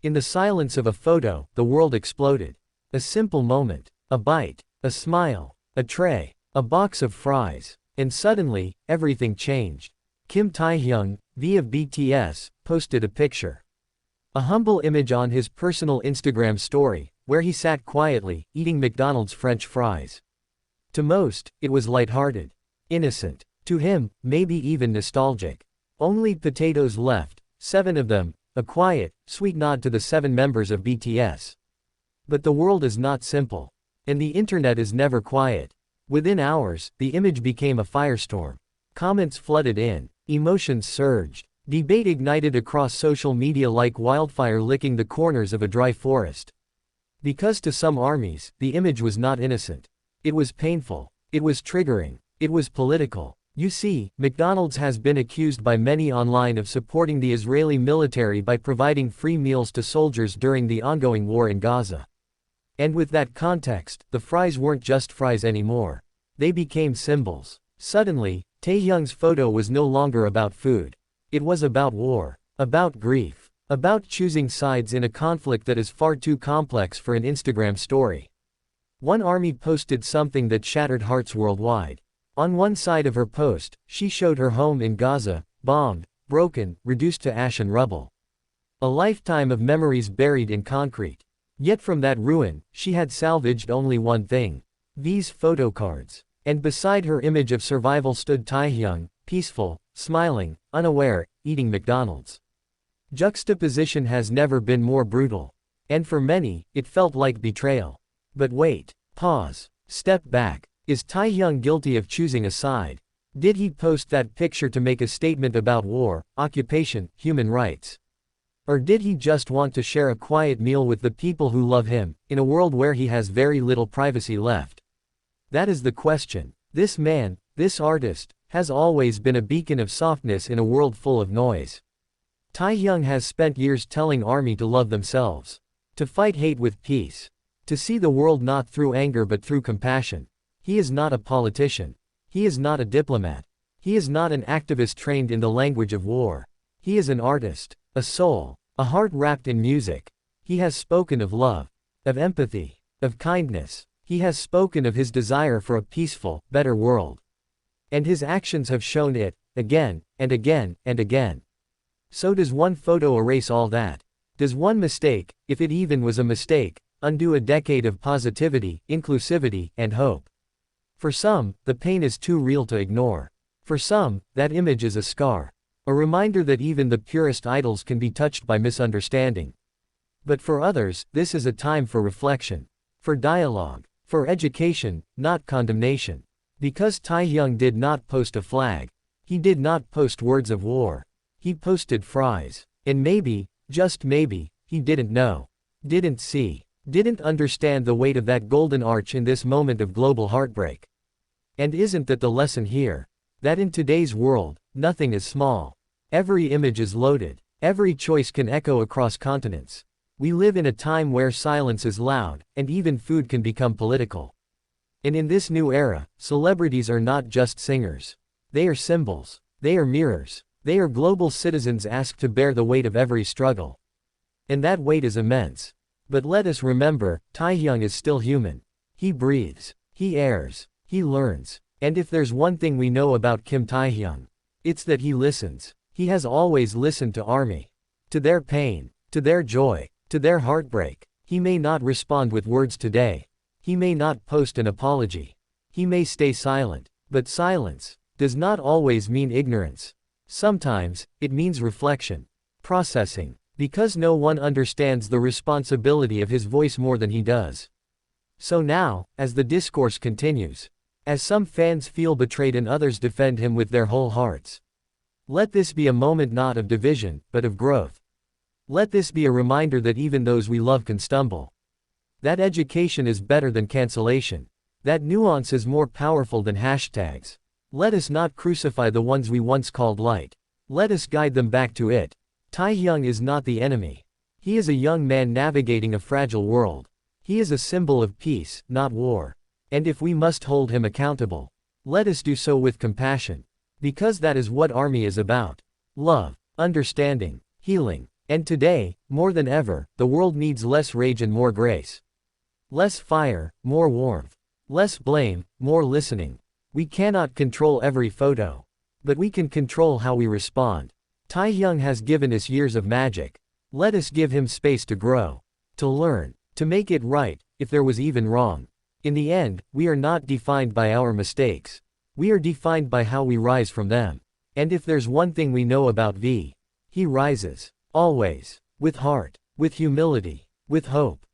In the silence of a photo, the world exploded. A simple moment. A bite. A smile. A tray. A box of fries. And suddenly, everything changed. Kim Taehyung, V of BTS, posted a picture. A humble image on his personal Instagram story, where he sat quietly, eating McDonald's French fries. To most, it was lighthearted. Innocent. To him, maybe even nostalgic. Only potatoes left, 7 of them, a quiet, sweet nod to the 7 members of BTS. But the world is not simple. And the internet is never quiet. Within hours, the image became a firestorm. Comments flooded in. Emotions surged. Debate ignited across social media like wildfire licking the corners of a dry forest. Because to some armies, the image was not innocent. It was painful. It was triggering. It was political. You see, McDonald's has been accused by many online of supporting the Israeli military by providing free meals to soldiers during the ongoing war in Gaza. And with that context, the fries weren't just fries anymore. They became symbols. Suddenly, Taehyung's photo was no longer about food. It was about war. About grief. About choosing sides in a conflict that is far too complex for an Instagram story. One army posted something that shattered hearts worldwide. On one side of her post, she showed her home in Gaza, bombed, broken, reduced to ash and rubble. A lifetime of memories buried in concrete. Yet from that ruin, she had salvaged only one thing. These photocards. And beside her image of survival stood Taehyung, peaceful, smiling, unaware, eating McDonald's. Juxtaposition has never been more brutal. And for many, it felt like betrayal. But wait. Pause. Step back. Is Taehyung guilty of choosing a side? Did he post that picture to make a statement about war, occupation, human rights? Or did he just want to share a quiet meal with the people who love him, in a world where he has very little privacy left? That is the question. This man, this artist, has always been a beacon of softness in a world full of noise. Taehyung has spent years telling ARMY to love themselves. To fight hate with peace. To see the world not through anger but through compassion. He is not a politician. He is not a diplomat. He is not an activist trained in the language of war. He is an artist, a soul, a heart wrapped in music. He has spoken of love, of empathy, of kindness. He has spoken of his desire for a peaceful, better world. And his actions have shown it, again, and again, and again. So does one photo erase all that? Does one mistake, if it even was a mistake, undo a decade of positivity, inclusivity, and hope? For some, the pain is too real to ignore. For some, that image is a scar. A reminder that even the purest idols can be touched by misunderstanding. But for others, this is a time for reflection. For dialogue. For education, not condemnation. Because Taehyung did not post a flag. He did not post words of war. He posted fries. And maybe, just maybe, he didn't know. Didn't see. Didn't understand the weight of that golden arch in this moment of global heartbreak. And isn't that the lesson here? That in today's world, nothing is small. Every image is loaded. Every choice can echo across continents. We live in a time where silence is loud, and even food can become political. And in this new era, celebrities are not just singers. They are symbols. They are mirrors. They are global citizens asked to bear the weight of every struggle. And that weight is immense. But let us remember, Taehyung is still human. He breathes. He errs. He learns. And if there's one thing we know about Kim Taehyung, it's that he listens. He has always listened to ARMY. To their pain. To their joy. To their heartbreak. He may not respond with words today. He may not post an apology. He may stay silent. But silence does not always mean ignorance. Sometimes, it means reflection. Processing. Because no one understands the responsibility of his voice more than he does. So now, as the discourse continues, as some fans feel betrayed and others defend him with their whole hearts, let this be a moment not of division, but of growth. Let this be a reminder that even those we love can stumble. That education is better than cancellation. That nuance is more powerful than hashtags. Let us not crucify the ones we once called light. Let us guide them back to it. Taehyung is not the enemy. He is a young man navigating a fragile world. He is a symbol of peace, not war. And if we must hold him accountable, let us do so with compassion. Because that is what ARMY is about. Love, understanding, healing, And today, more than ever, the world needs less rage and more grace. Less fire, more warmth. Less blame, more listening. We cannot control every photo. But we can control how we respond. Taehyung has given us years of magic. Let us give him space to grow. To learn. To make it right, if there was even wrong. In the end, we are not defined by our mistakes. We are defined by how we rise from them. And if there's one thing we know about V, he rises. Always. With heart. With humility. With hope.